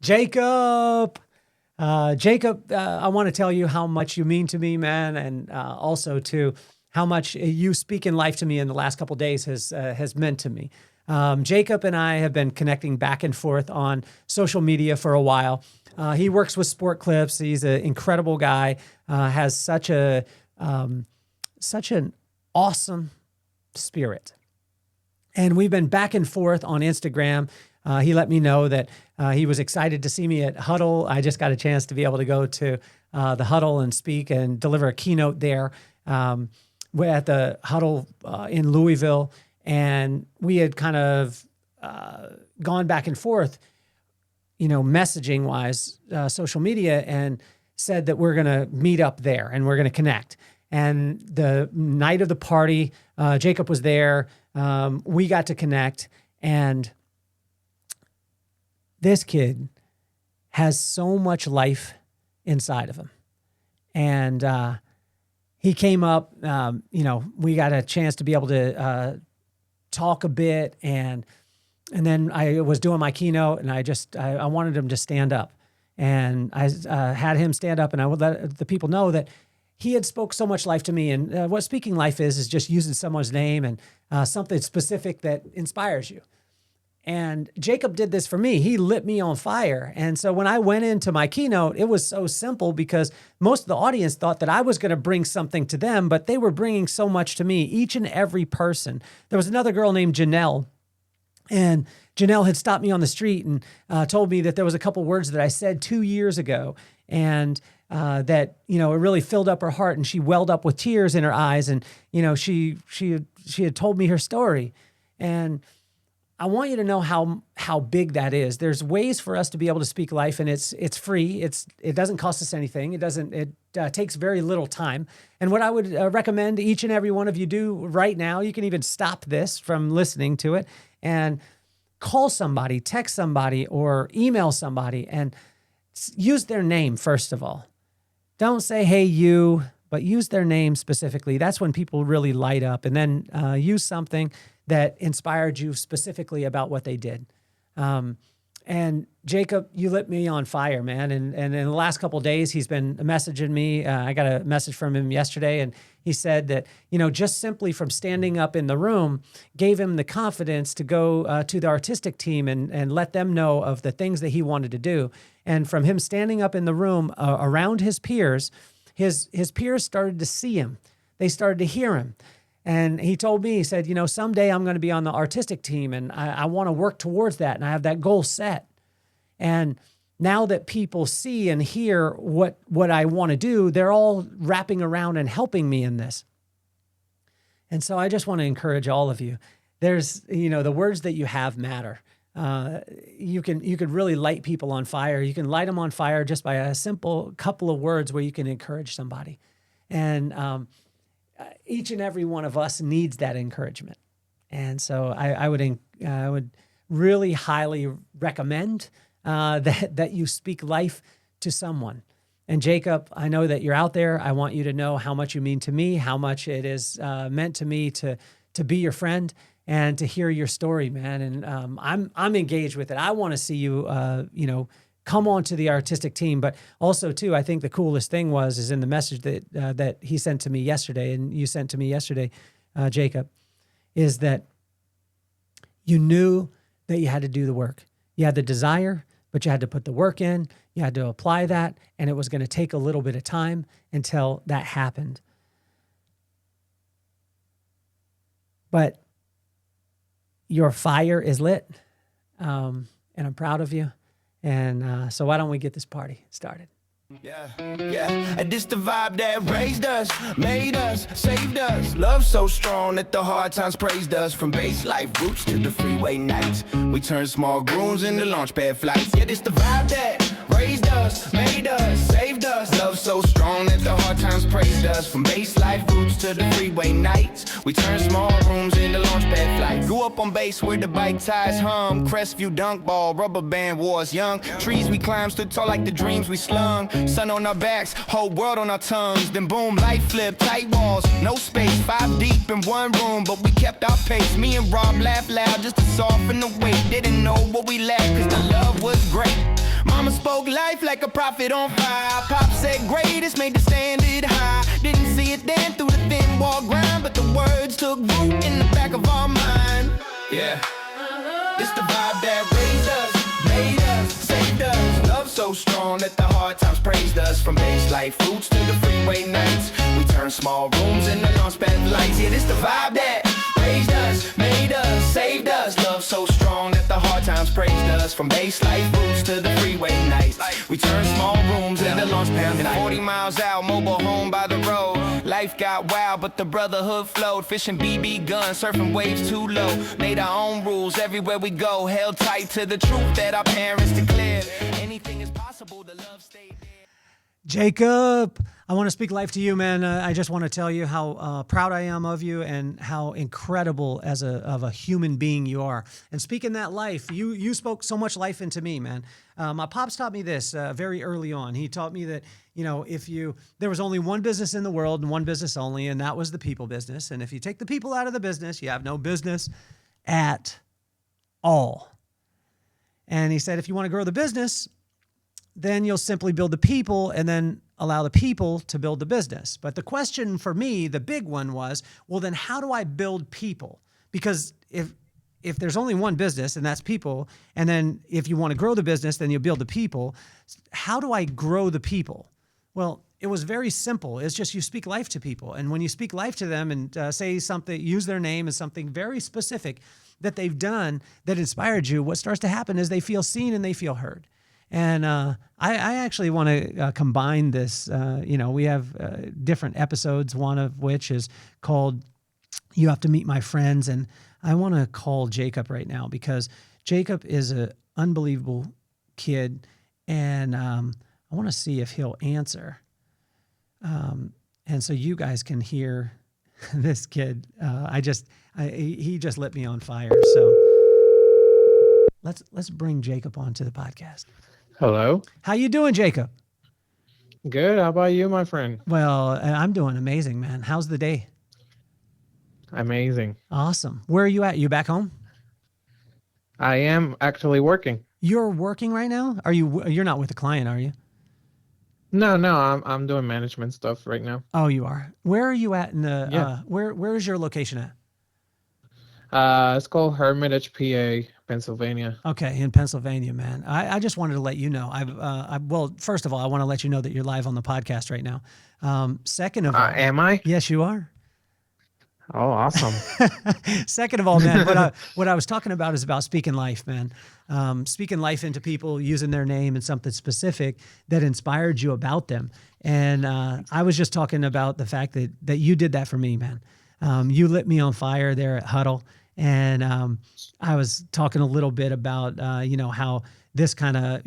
Jacob. Jacob, I want to tell you how much you mean to me, man, and also to how much you speaking life to me in the last couple of days has meant to me. Jacob and I have been connecting back and forth on social media for a while. He works with Sport Clips. He's an incredible guy. Has such an awesome spirit. And we've been back and forth on Instagram. He let me know that he was excited to see me at Huddle. I just got a chance to be able to go to the Huddle and speak and deliver a keynote there. We're at the Huddle in Louisville, and we had kind of gone back and forth, messaging-wise, social media, and said that we're going to meet up there and we're going to connect. And the night of the party, Jacob was there. We got to connect, and this kid has so much life inside of him. And he came up, we got a chance to be able to talk a bit, and then I was doing my keynote, and I wanted him to stand up. And I had him stand up, and I would let the people know that he had spoke so much life to me. And what speaking life is just using someone's name and something specific that inspires you. And Jacob did this for me. He lit me on fire. And so when I went into my keynote, it was so simple because most of the audience thought that I was going to bring something to them, but they were bringing so much to me, each and every person. There was another girl named Janelle, and Janelle had stopped me on the street and told me that there was a couple words that I said 2 years ago, and that, it really filled up her heart, and she welled up with tears in her eyes. And, she had told me her story. And I want you to know how big that is. There's ways for us to be able to speak life, and it's free. It doesn't cost us anything. It takes very little time. And what I would recommend each and every one of you do right now, you can even stop this from listening to it and call somebody, text somebody, or email somebody, and use their name first of all. Don't say, "Hey, you," but use their name specifically. That's when people really light up. And then use something that inspired you specifically about what they did. And Jacob, you lit me on fire, man. And in the last couple of days, he's been messaging me. I got a message from him yesterday, and he said that, just simply from standing up in the room gave him the confidence to go to the artistic team and let them know of the things that he wanted to do. And from him standing up in the room around his peers, his peers started to see him. They started to hear him. And he told me, he said, someday I'm going to be on the artistic team, and I want to work towards that, and I have that goal set. And now that people see and hear what I want to do, they're all wrapping around and helping me in this. And so I just want to encourage all of you. There's, the words that you have matter. You could really light people on fire. You can light them on fire just by a simple couple of words where you can encourage somebody. And each and every one of us needs that encouragement. And so I would really highly recommend that you speak life to someone. And Jacob, I know that you're out there. I want you to know how much you mean to me, how much it is meant to me to be your friend and to hear your story, man. And I'm engaged with it. I want to see you, come on to the artistic team. But also, too, I think the coolest thing is in the message that he sent to me yesterday, and you sent to me yesterday, Jacob, is that you knew that you had to do the work. You had the desire, but you had to put the work in. You had to apply that, and it was going to take a little bit of time until that happened. But your fire is lit, and I'm proud of you. And so why don't we get this party started? Yeah, and this the vibe that raised us, made us, saved us. Love so strong that the hard times praised us. From base life roots to the freeway nights, we turn small grooves into launch pad flights. Yeah, this the vibe that raised us, made us, saved us. Love so strong that the hard times praised us. From base life roots to the freeway nights, we turn small rooms into launch pad flights. Grew up on base where the bike tires hum, Crestview dunk ball, rubber band wars young. Trees we climbed stood tall like the dreams we slung. Sun on our backs, whole world on our tongues. Then boom, light flip, tight walls, no space. 5 deep in one room, but we kept our pace. Me and Rob laughed loud just to soften the weight. Didn't know what we lacked, cause the love was great. Mama spoke life like a prophet on fire. Pop said greatest, made the standard high. Didn't see it then through the thin wall grind, but the words took root in the back of our mind. Yeah, it's the vibe that raised us, made us, saved us. Love so strong that the hard times praised us. From base life roots to the freeway nights, we turn small rooms into launch pad lights. Yeah, this the vibe that raised us, made us, saved us. Love so strong that the hard times praised us. From base life roots to the freeway nights, we turn small rooms into launch pads. And 40 miles out, mobile home by the road. Life got wild, but the brotherhood flowed. Fishing BB guns, surfing waves too low. Made our own rules everywhere we go. Held tight to the truth that our parents declared. Anything is possible, the love stayed there. Jacob, I want to speak life to you, man. I just want to tell you how proud I am of you and how incredible of a human being you are. And speaking that life, you spoke so much life into me, man. My pops taught me this very early on. He taught me that, there was only one business in the world and one business only, and that was the people business. And if you take the people out of the business, you have no business at all. And he said, if you want to grow the business, then you'll simply build the people and then allow the people to build the business. But the question for me, the big one was, well, then how do I build people? Because if there's only one business and that's people, and then if you want to grow the business, then you build the people. How do I grow the people? Well, it was very simple. It's just you speak life to people. And when you speak life to them and say something, use their name as something very specific that they've done that inspired you, what starts to happen is they feel seen and they feel heard. And I actually want to combine this. We have different episodes, one of which is called You Have to Meet My Friends. And I want to call Jacob right now because Jacob is an unbelievable kid. And I want to see if he'll answer. And so you guys can hear this kid. He just lit me on fire. So let's bring Jacob onto the podcast. Hello. How you doing, Jacob? Good. How about you, my friend? Well, I'm doing amazing, man. How's the day? Amazing. Awesome. Where are you at? You back home? I am actually working. You're working right now? You're not with a client, are you? No, I'm doing management stuff right now. Oh, you are. Where are you at in the Yeah. Where is your location at? It's called Hermitage, PA, Pennsylvania. Okay, in Pennsylvania, man. I just wanted to let you know. Well, first of all, I want to let you know that you're live on the podcast right now. Second of all, Am I? yes, you are. Oh, awesome. Second of all, man, what I was talking about is about speaking life, man. Speaking life into people, using their name and something specific that inspired you about them. And I was just talking about the fact that you did that for me, man. You lit me on fire there at Huddle. And I was talking a little bit about, how this kind of,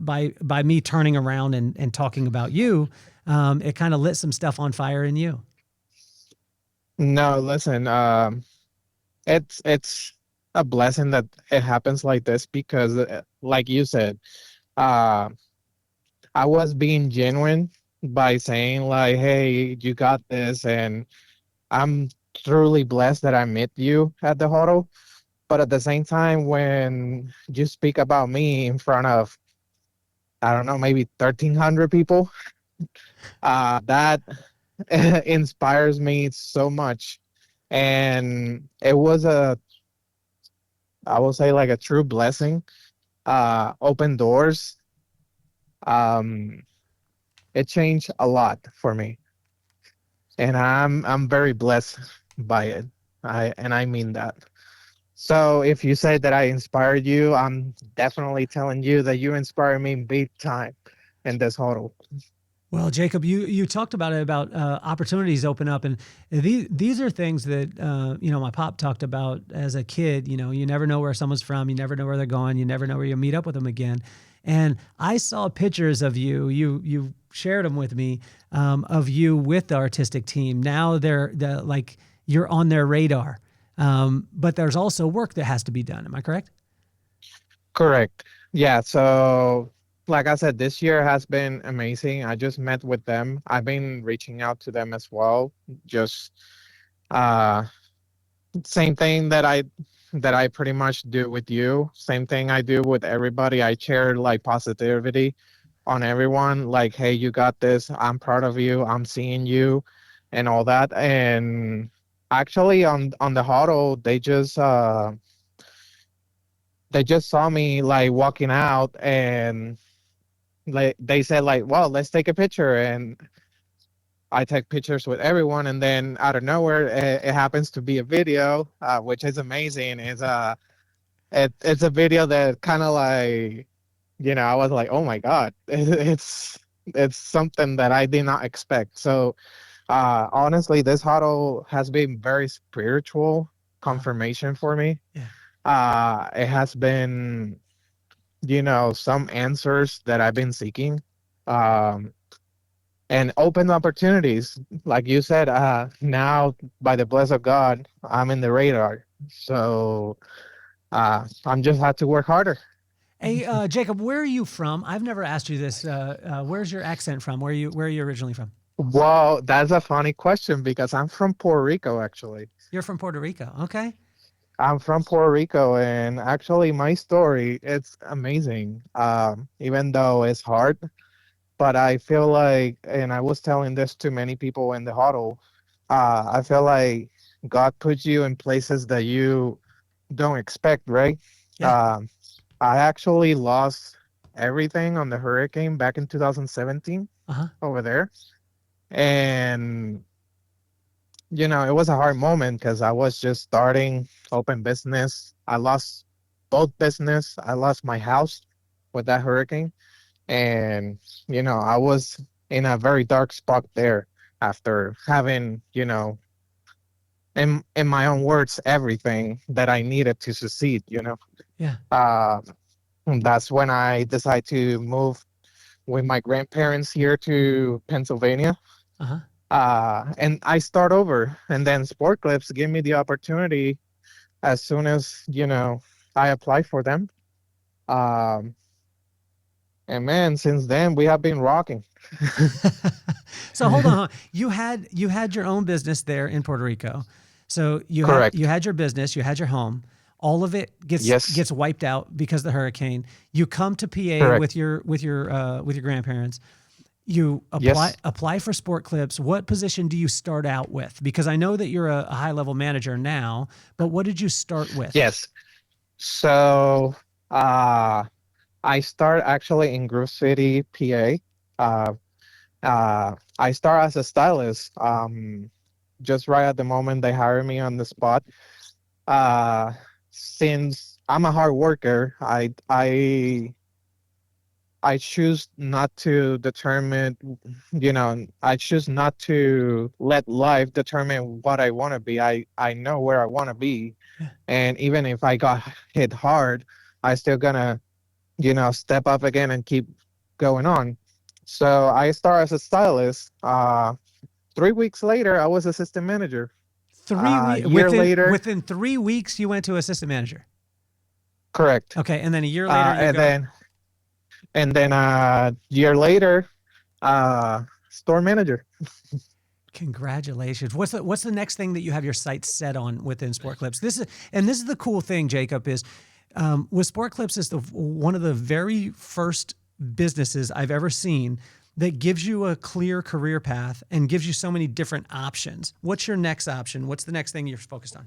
by me turning around and talking about you, it kind of lit some stuff on fire in you. No, listen, it's a blessing that it happens like this because, like you said, I was being genuine by saying like, "Hey, you got this," and I'm truly blessed that I met you at the huddle. But at the same time, when you speak about me in front of, I don't know, maybe 1,300 people, that inspires me so much. And it was I will say like a true blessing. Open doors. It changed a lot for me. And I'm very blessed by it. I mean that. So if you say that I inspired you, I'm definitely telling you that you inspire me big time in this huddle. Well, Jacob, you talked about opportunities open up, and these are things that my pop talked about as a kid. You never know where someone's from, you never know where they're going, you never know where you'll meet up with them again. And I saw pictures of you. You shared them with me of you with the artistic team. Now they're like you're on their radar, but there's also work that has to be done. Am I correct? Correct. Yeah. So, like I said, this year has been amazing. I just met with them. I've been reaching out to them as well. Just same thing that I that I pretty much do with you. Same thing I do with everybody. I share like positivity on everyone. Like, hey, you got this. I'm proud of you. I'm seeing you, and all that. And actually, on the huddle, they just saw me like walking out, and like they said like, well, let's take a picture. And I take pictures with everyone, and then out of nowhere, it happens to be a video, which is amazing. It's a video that kind of like, I was like, oh my god, it's something that I did not expect. So honestly, this huddle has been very spiritual Uh, confirmation for me. yeah. It has been, some answers that I've been seeking. Um, and open opportunities. Like you said, now by the bless of God, I'm in the radar. So I'm just had to work harder. Hey, Jacob, where are you from? I've never asked you this. Where's your accent from? Where are you originally from? Well, that's a funny question because I'm from Puerto Rico, actually. You're from Puerto Rico. Okay. I'm from Puerto Rico, and actually, my story it's amazing. Even though it's hard, but I feel like, and I was telling this to many people in the huddle, I feel like God puts you in places that you don't expect, right? Yeah. Um, I actually lost everything on the hurricane back in 2017 Uh huh. over there. And, it was a hard moment because I was just starting open business. I lost both business. I lost my house with that hurricane. And, I was in a very dark spot there after having, in my own words, everything that I needed to succeed. Yeah. Uh, that's when I decided to move with my grandparents here to Pennsylvania. Uh huh. And I start over. And then Sport Clips gave me the opportunity as soon as, I apply for them. Um, and man, since then we have been rocking. So hold on. You had your own business there in Puerto Rico. So you Correct. had your business, you had your home. All of it gets Yes, gets wiped out because of the hurricane. You come to PA correct. with your grandparents. You apply Yes, apply for Sport Clips. What position do you start out with? Because I know that you're a high level manager now, but what did you start with? yes. So uh, I start actually in Grove City, PA. Uh, I start as a stylist. Just right at the moment they hire me on the spot. Uh, since I'm a hard worker, I choose not to determine, I choose not to let life determine what I want to be. I know where I want to be. Yeah. And even if I got hit hard, I still gonna, step up again and keep going on. So I start as a stylist. 3 weeks later, I was assistant manager. Three A weeks year later, within 3 weeks, you went to assistant manager. correct. Okay, and then a year later, you And go. then a year later, store manager. Congratulations. What's the next thing that you have your sights set on within Sport Clips? This is the cool thing, Jacob, is with Sport Clips is one of the very first businesses I've ever seen that gives you a clear career path and gives you so many different options. What's your next option? What's the next thing you're focused on?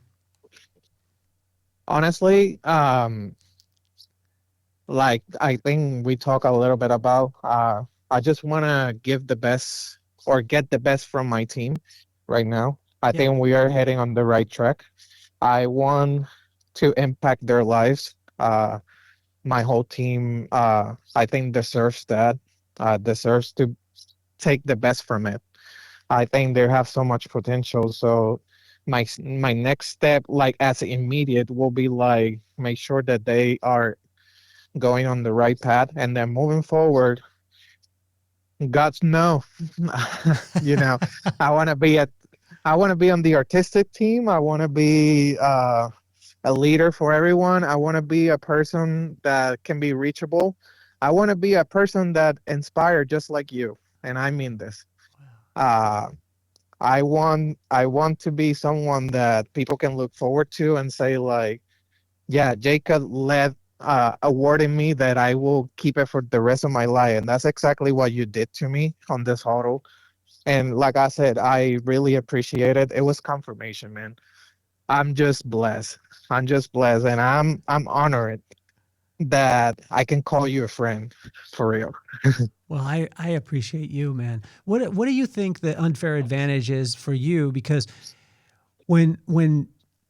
Honestly, like I think we talk a little bit about, I just want to give the best or get the best from my team right now. I Yeah. think we are heading on the right track. I want to impact their lives. My whole team, I think deserves that. Deserves to take the best from it. I think they have so much potential. So my next step, like as immediate, will be like make sure that they are going on the right path, and then moving forward, God's no, you know, I want to be at, I want to be on the artistic team. I want to be a leader for everyone. I want to be a person that can be reachable. I want to be a person that inspire just like you, and I mean this. Uh, I want to be someone that people can look forward to and say like, Yeah, Jacob led awarding me that I will keep it for the rest of my life. And that's exactly what you did to me on this huddle. And like I said, I really appreciate it. It was confirmation, man. I'm just blessed. I'm just blessed, and I'm honored that I can call you a friend for real. Well, I appreciate you, man. What do you think the unfair advantage is for you? Because when when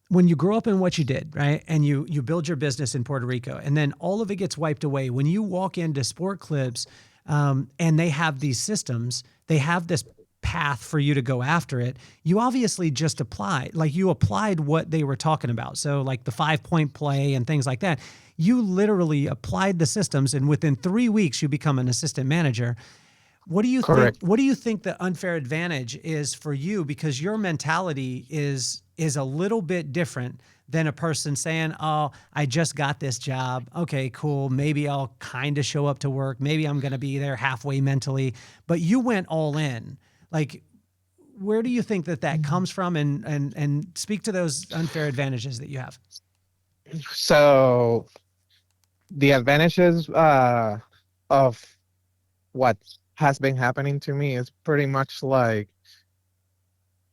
when you grow up in what you did, right, and you build your business in Puerto Rico, and then all of it gets wiped away. When you walk into Sport Clips, and they have these systems, they have this path for you to go after it. You obviously just applied, like you applied what they were talking about. So like the 5 point play and things like that. You literally applied the systems, and within 3 weeks, you become an assistant manager. What do you think? Correct. What do you think the unfair advantage is for you? Because your mentality is a little bit different than a person saying, "Oh, I just got this job. Okay, cool. Maybe I'll kind of show up to work. Maybe I'm going to be there halfway mentally." But you went all in. Like, where do you think that that comes from? And speak to those unfair advantages that you have. So the advantages of what has been happening to me is pretty much like,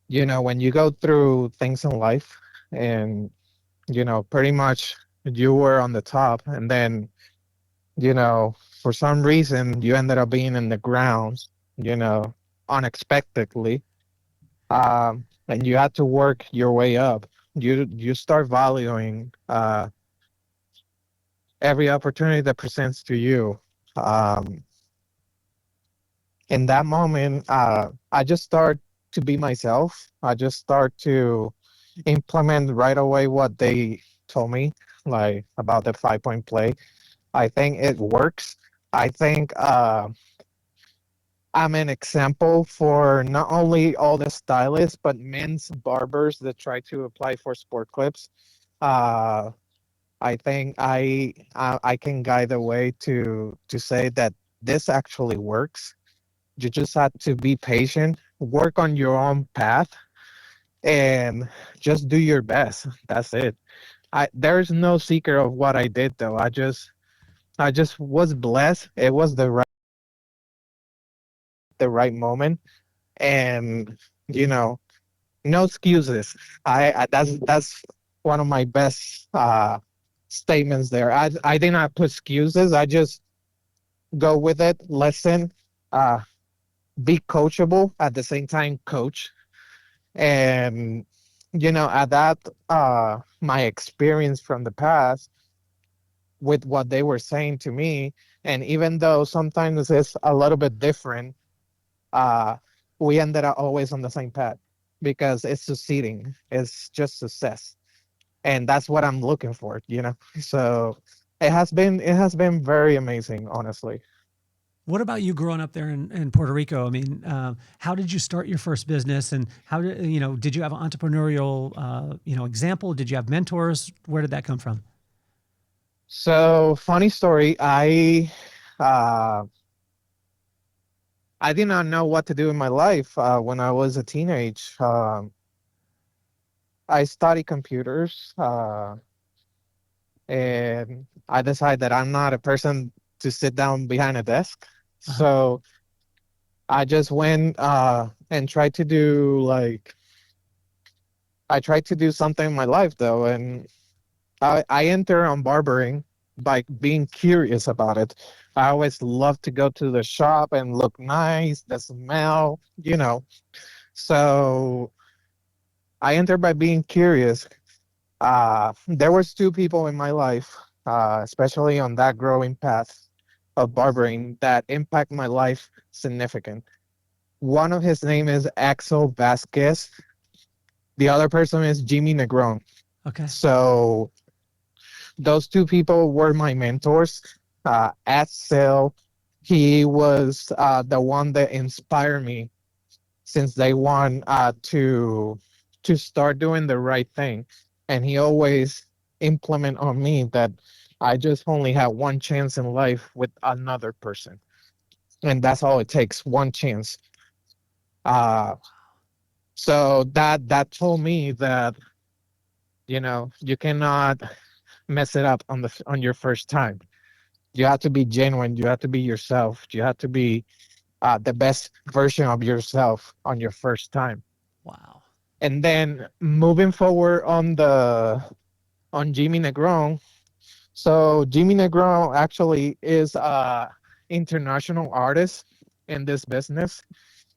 when you go through things in life and, pretty much you were on the top and then, you know, for some reason you ended up being in the ground, you know, unexpectedly. And you had to work your way up. You start valuing every opportunity that presents to you. Um, in that moment, I just start to be myself. I just start to implement right away what they told me, like about the 5 point play. I think it works. I think I'm an example for not only all the stylists, but men's barbers that try to apply for sport clips. Uh, I think I can guide the way to say that this actually works. You just have to be patient, work on your own path, and just do your best. That's it. There's no secret of what I did though. I just was blessed. It was the right moment, and you know, no excuses. That's one of my best statements there. I did not put excuses. I just go with it, listen, uh, be coachable at the same time, coach. And at that my experience from the past with what they were saying to me, and even though sometimes it's a little bit different, uh, we ended up always on the same path because it's succeeding. It's just success, and that's what I'm looking for. So it has been very amazing, honestly. What about you growing up there in Puerto Rico? I mean, how did you start your first business, and how did you have an entrepreneurial example? Did you have mentors? Where did that come from? So funny story. Uh, I did not know what to do in my life when I was a teenage. I studied computers, and I decided that I'm not a person to sit down behind a desk. Uh-huh. So I just went and tried to do something in my life though, and I enter on barbering by being curious about it. I always love to go to the shop and look nice, the smell. So I entered by being curious. There was two people in my life, especially on that growing path of barbering, that impact my life significant. One of his name is Axel Vasquez. The other person is Jimmy Negron. Okay. So those two people were my mentors. Axel, he was the one that inspired me since day one to start doing the right thing, and he always implement on me that I just only have one chance in life with another person, and that's all it takes, one chance. uh so that told me that you cannot mess it up on your first time. You have to be genuine. You have to be yourself. You have to be the best version of yourself on your first time. Wow. And then moving forward on Jimmy Negron. So Jimmy Negron actually is a international artist in this business.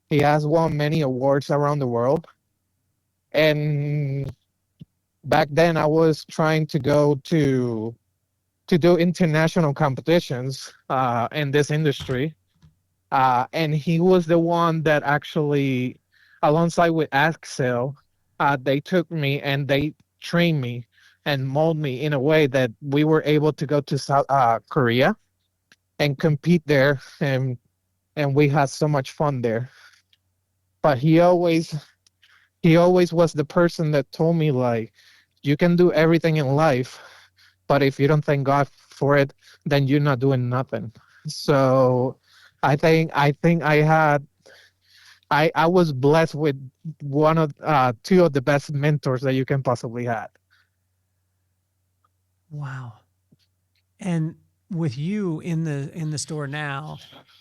He has won many awards around the world. And back then I was trying to go to do international competitions in this industry. And he was the one that actually, alongside with Axel, they took me and they trained me and mold me in a way that we were able to go to South Korea and compete there, and we had so much fun there. But he always was the person that told me like, you can do everything in life, but if you don't thank God for it, then you're not doing nothing. So I think I was blessed with one of two of the best mentors that you can possibly have. Wow. And with you in the store now,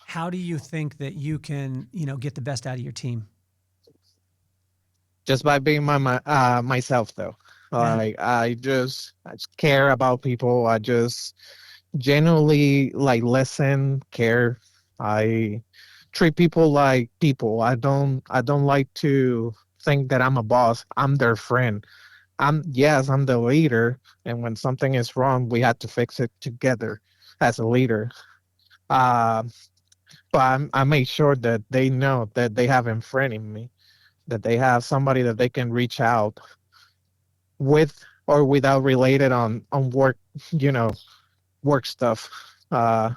how do you think that you can, get the best out of your team? Just by being myself though. Yeah. Like I just care about people. I just genuinely like listen, care. I treat people like people. I don't like to think that I'm a boss. I'm their friend. I'm the leader, and when something is wrong, we have to fix it together as a leader. Uh, but I make sure that they know that they have a friend in me, that they have somebody that they can reach out with or without related on work, you know, work stuff. Uh,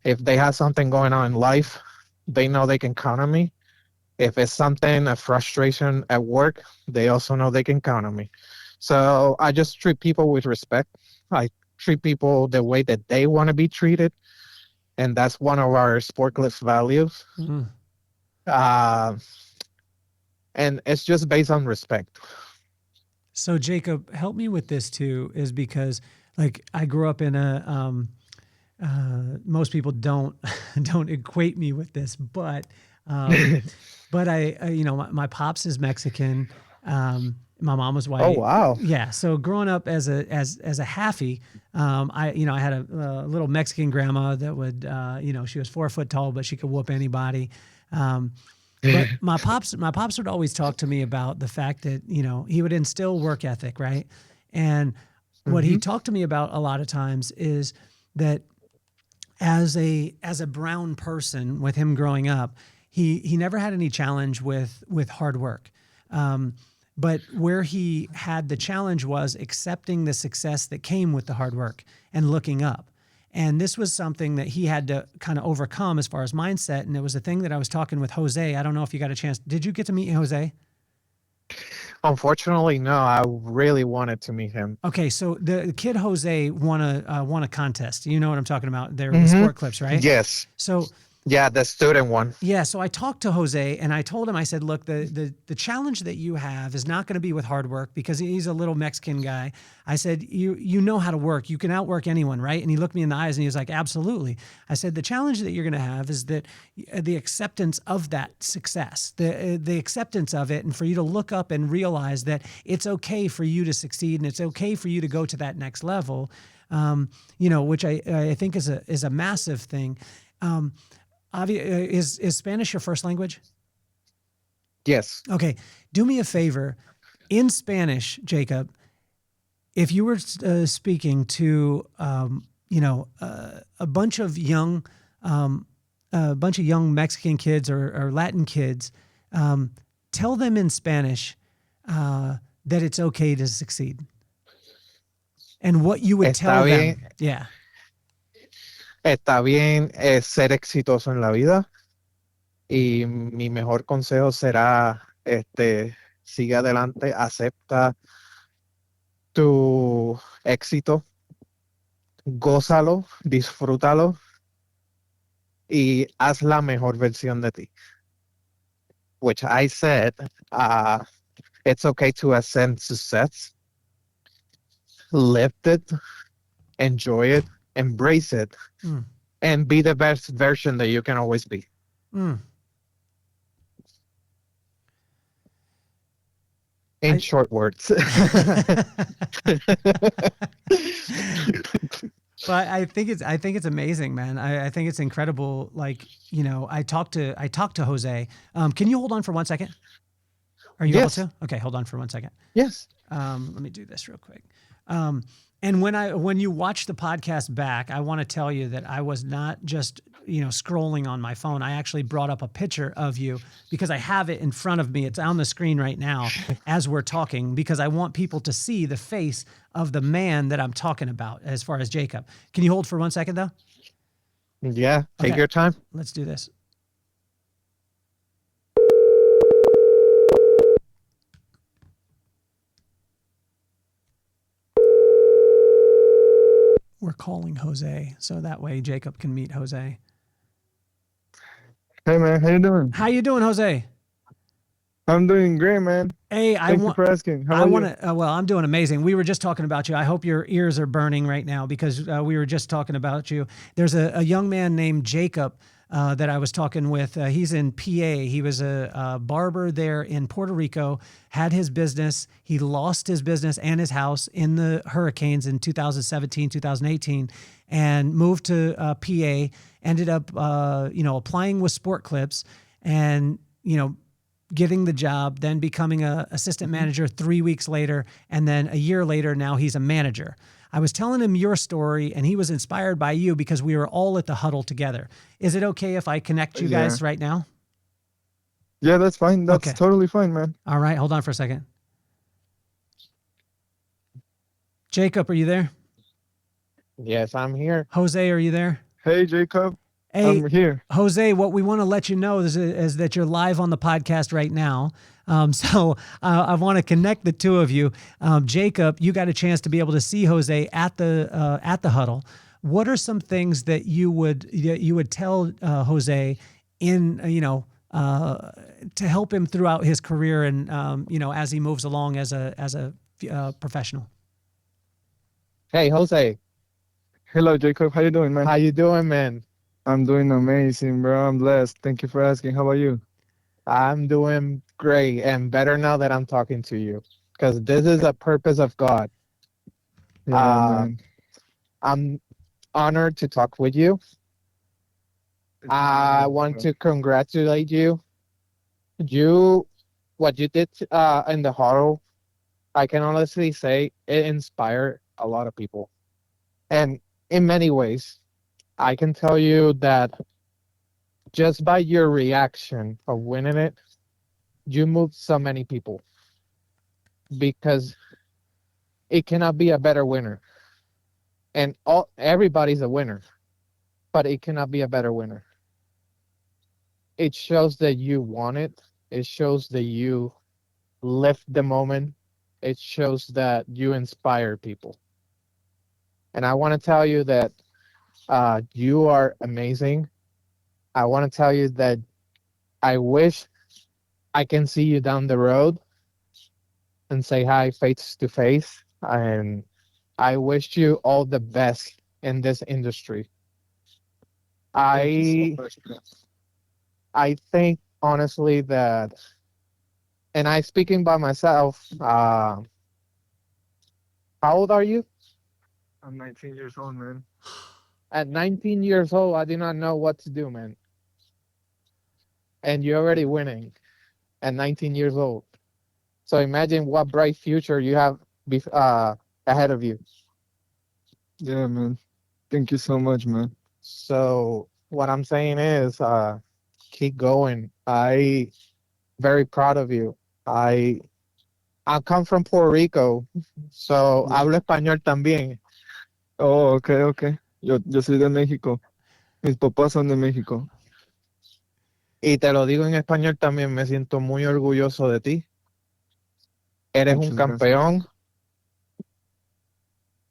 if they have something going on in life, they know they can count on me. If it's something, a frustration at work, they also know they can count on me. So I just treat people with respect. I treat people the way that they want to be treated. And that's one of our sport clips values. Mm. Uh, and it's just based on respect. So Jacob, help me with this too, is because like I grew up in most people don't don't equate me with this, um, but my pops is Mexican. My mom was Oh, white. wow. Yeah. So growing up as a halfie, I had a little Mexican grandma that would, she was 4 foot tall, but she could whoop anybody. Um, but my pops would always talk to me about the fact that, he would instill work ethic, right? And what he Hmm. talked to me about a lot of times is that as a brown person with him growing up, he never had any challenge with hard work. Um, but where he had the challenge was accepting the success that came with the hard work and looking up. And this was something that he had to kind of overcome as far as mindset. And it was a thing that I was talking with Jose. I don't know if you got a chance. Did you get to meet Jose? Unfortunately, no. I really wanted to meet him. Okay, so the kid Jose won a contest. You know what I'm talking about? There with Hmm. sport clips, right? Yes. So Yeah, the student one. yeah, so I talked to Jose and I told him, I said, look, the challenge that you have is not going to be with hard work because he's a little Mexican guy. I said, you know how to work. You can outwork anyone, right? And he looked me in the eyes and he was like, absolutely. I said, the challenge that you're going to have is that the acceptance of that success, the acceptance of it, and for you to look up and realize that it's okay for you to succeed and it's okay for you to go to that next level, which I think is a massive thing. Um, is Spanish your first language? Yes. Okay. Do me a favor. In Spanish, Jacob, if you were speaking to, um, a bunch of young Mexican kids or Latin kids, um, tell them in Spanish that it's okay to succeed and what you would Está tell them. bien. Yeah. Está bien ser exitoso en la vida. Y mi mejor consejo será, sigue adelante, acepta tu éxito, gózalo, disfrútalo y haz la mejor versión de ti. Which I said, uh, it's okay to ascend success. live it, enjoy it, embrace it, Mm, and be the best version that you can always be. mm. In I short words. But I think it's amazing, man. I think it's incredible. Like, you know, I talked to Jose. Can you hold on for 1 second? Are you able Yes, to? Okay, hold on for 1 second. yes. Let me do this real quick. And when you watch the podcast back, I want to tell you that I was not just, you know, scrolling on my phone. I actually brought up a picture of you because I have it in front of me. It's on the screen right now as we're talking, because I want people to see the face of the man that I'm talking about as far as Jacob. Can you hold for 1 second though? Yeah, take Okay, your time. let's do this. We're calling Jose so that way Jacob can meet Jose. Hey man, how you doing? How you doing, Jose? I'm doing great, man. Hey, Thank you for asking. How I about want you? to, well, I'm doing amazing. We were just talking about you. I hope your ears are burning right now because we were just talking about you. There's a young man named Jacob that I was talking with. He's in PA. He was a barber there in Puerto Rico, had his business. He lost his business and his house in the hurricanes in 2017, 2018, and moved to PA, ended up, you know, applying with Sport Clips and, you know, getting the job, then becoming a assistant manager 3 weeks later, and then a year later, now he's a manager. I was telling him your story, and he was inspired by you because we were all at the huddle together. Is it okay if I connect you Yeah. guys right now? Yeah, that's fine. That's Okay. totally fine, man. All right, hold on for a second. Jacob, are you there? Yes, I'm here. Jose, are you there? Hey, Jacob. Hey, I'm here. Jose, what we want to let you know is that you're live on the podcast right now. So I want to connect the two of you. Jacob, you got a chance to be able to see Jose at the huddle. What are some things that you would tell Jose in to help him throughout his career and as he moves along as a professional? Hey, Jose, Hello, Jacob. How you doing, man? how you doing, man? I'm doing amazing, bro. I'm blessed. Thank you for asking. How about you? I'm doing great and better now that I'm talking to you because this is a purpose of God. Yeah, Uh, man. I'm honored to talk with you. I want to congratulate you. You, what you did in the huddle, I can honestly say it inspired a lot of people. And in many ways, I can tell you that just by your reaction of winning it, you moved so many people because it cannot be a better winner. And everybody's a winner, but it cannot be a better winner. It shows that you want it. It shows that you live the moment. It shows that you inspire people. And I want to tell you that you are amazing. I want to tell you that I wish I can see you down the road and say hi face to face. And I wish you all the best in this industry. Thank you so I much, man. I think honestly that, and I speaking by myself. How old are you? I'm 19 years old, man. At 19 years old, I did not know what to do, man. And you're already winning at 19 years old. So imagine what bright future you have ahead of you. Yeah, man. Thank you so much, man. So what I'm saying is, keep going. I very proud of you. I I come from Puerto Rico, so Yeah. hablo español también. Oh, okay, okay. Yo soy de México. Mis papás son de México. Y te lo digo en español también, me siento muy orgulloso de ti. Eres un Muchas gracias. campeón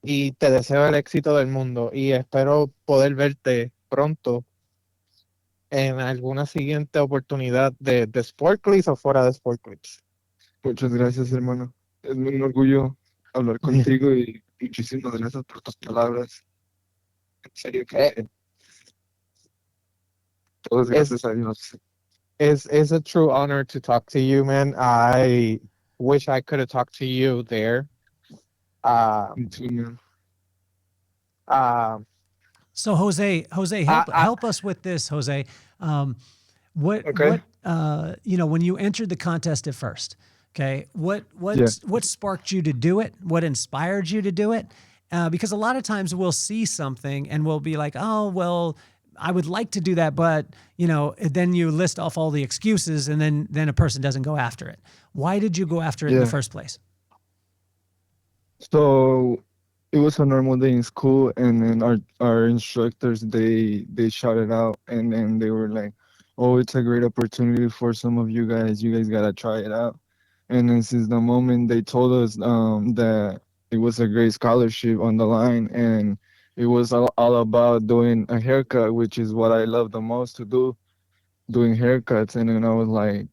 y te deseo el éxito del mundo y espero poder verte pronto en alguna siguiente oportunidad de Sport Clips o fuera de Sport Clips. Muchas gracias, hermano. Es un orgullo hablar contigo y Muchísimas gracias por tus palabras. En serio Eh, que todo es It's gracias a Dios. it's a true honor to talk to you, man. I wish I could have talked to you there. Uh, Me too, man. uh, So Jose, I help us with this, Jose. Um, Okay. when you entered the contest at first, okay, Yeah. what sparked you to do it? What inspired you to do it? Because a lot of times we'll see something and we'll be like, oh well, I would like to do that, but then you list off all the excuses, and then a person doesn't go after it. Why did you go after it in the Yeah. first place? So it was a normal day in school, and then our instructors they shouted out, and then they were like, "Oh, it's a great opportunity for some of you guys. You guys gotta try it out." And then since the moment they told us that it was a great scholarship on the line, and it was all about doing a haircut, which is what I love the most to do, doing haircuts. And then I was like,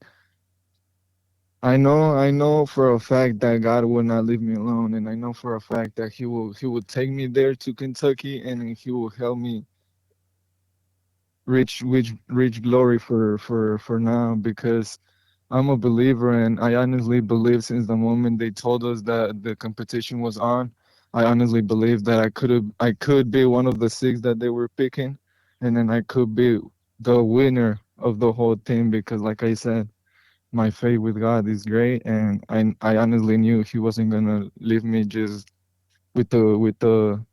I know for a fact that God will not leave me alone, and I know for a fact that He will take me there to Kentucky, and then He will help me reach glory for now, because I'm a believer, and I honestly believe since the moment they told us that the competition was on, I honestly believe that I could be one of the six that they were picking, and then I could be the winner of the whole thing, because like I said, my faith with God is great, and I honestly knew He wasn't gonna leave me just with the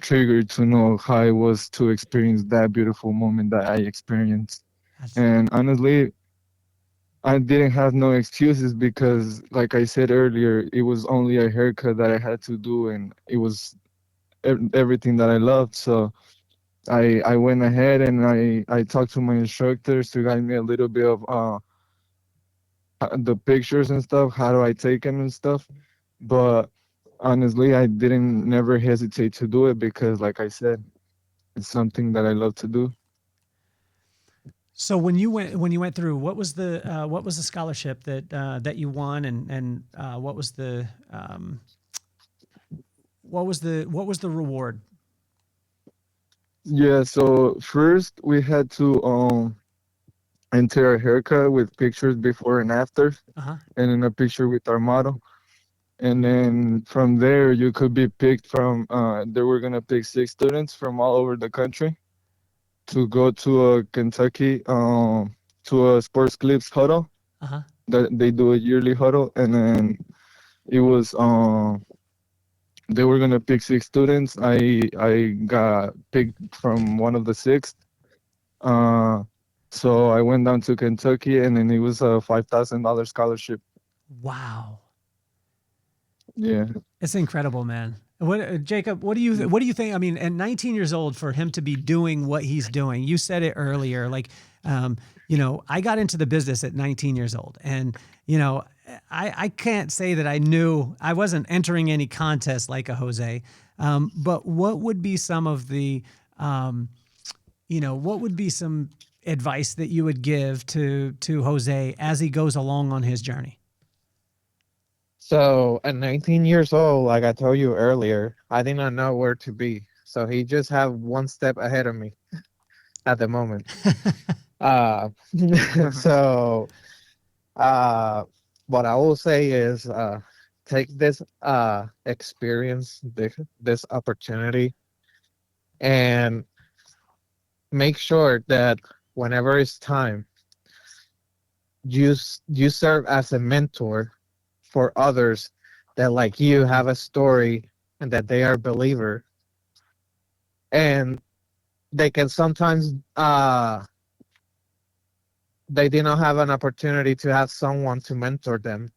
trigger to know how it was to experience that beautiful moment that I experienced. That's And honestly, I didn't have no excuses, because, like I said earlier, it was only a haircut that I had to do, and it was everything that I loved. So I went ahead and I talked to my instructors to guide me a little bit of the pictures and stuff. How do I take them and stuff? But honestly, I didn't never hesitate to do it, because, like I said, it's something that I love to do. So when you went through, what was the scholarship that you won, and what was the reward? Yeah, so first we had to enter a haircut with pictures before and after, Uh huh. and then a picture with our model. And then from there, you could be picked from, they were gonna pick six students from all over the country to go to a Kentucky, to a sports clips huddle. Uh huh. That they do a yearly huddle, and then it was, they were gonna pick six students. I got picked from one of the six. Uh, so I went down to Kentucky, and then it was a $5,000 scholarship. Wow. Yeah. It's incredible, man. Jacob? What do you think? I mean, at 19 years old, for him to be doing what he's doing, you said it earlier. Like, I got into the business at 19 years old, and I can't say that I knew I wasn't entering any contest like a Jose. But what would be some of the, what would be some advice that you would give to Jose as he goes along on his journey? So at 19 years old, like I told you earlier, I did not know where to be. So he just had one step ahead of me at the moment. Uh, so uh, what I will say is take this experience, this opportunity, and make sure that whenever it's time, you serve as a mentor for others that like you have a story and that they are a believer, and they can sometimes they did not have an opportunity to have someone to mentor them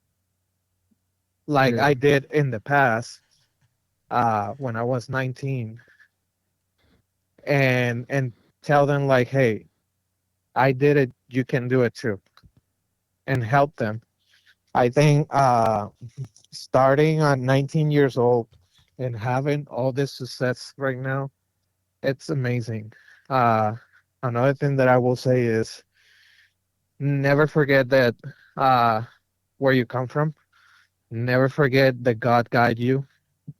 like Yeah. I did in the past when I was 19, and tell them like, hey, I did it, you can do it too, and help them. I think starting at 19 years old and having all this success right now, it's amazing. uh Another thing that I will say is never forget that uh where you come from. Never forget that God guide you.